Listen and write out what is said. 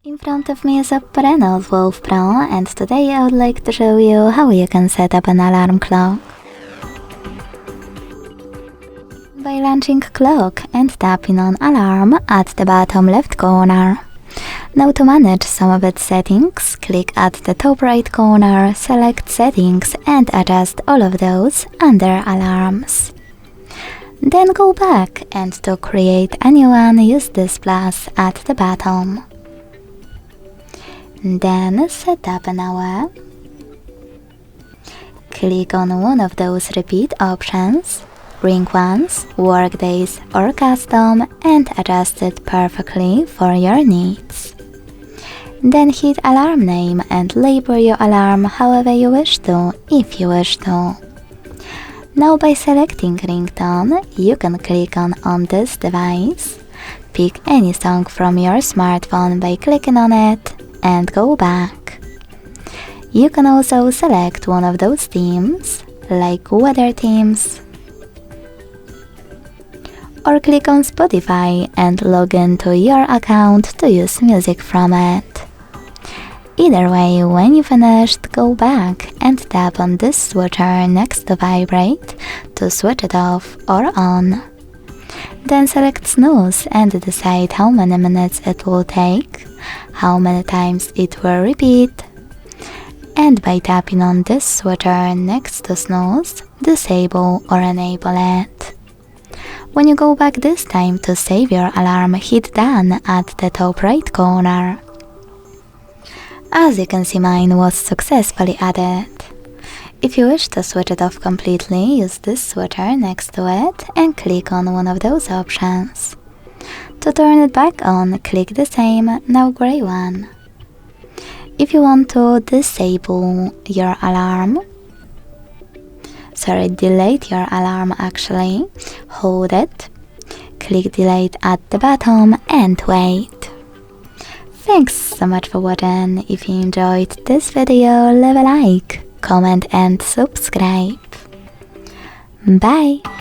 In front of me is Oppo Reno11 Pro, and today I would like to show you how you can set up an alarm clock. By launching clock and tapping on alarm at the bottom left corner. Now to manage some of its settings, click at the top right corner, select settings and adjust all of those under alarms. Then go back and to create a new one, use this plus at the bottom. Then set up an hour. Click on one of those repeat options, ring once, work days or custom, and adjust it perfectly for your needs. Then hit alarm name and label your alarm however you wish to, if you wish to. Now by selecting ringtone, you can click on this device, pick any song from your smartphone by clicking on it, and go back. You can also select one of those themes, like weather themes, or click on Spotify and log into your account to use music from it. Either way, when you finished, go back and tap on this switcher next to vibrate to switch it off or on. Then select snooze and decide how many minutes it will take, how many times it will repeat, and by tapping on this switcher next to snooze, disable or enable it. When you go back this time to save your alarm, hit done at the top right corner. As you can see, mine was successfully added. If you wish to switch it off completely, use this switcher next to it and click on one of those options. To turn it back on, click the same, now grey one. If you want to disable your alarm, delete your alarm actually, hold it, click delete at the bottom and wait. Thanks so much for watching. If you enjoyed this video, leave a like, comment and subscribe. Bye!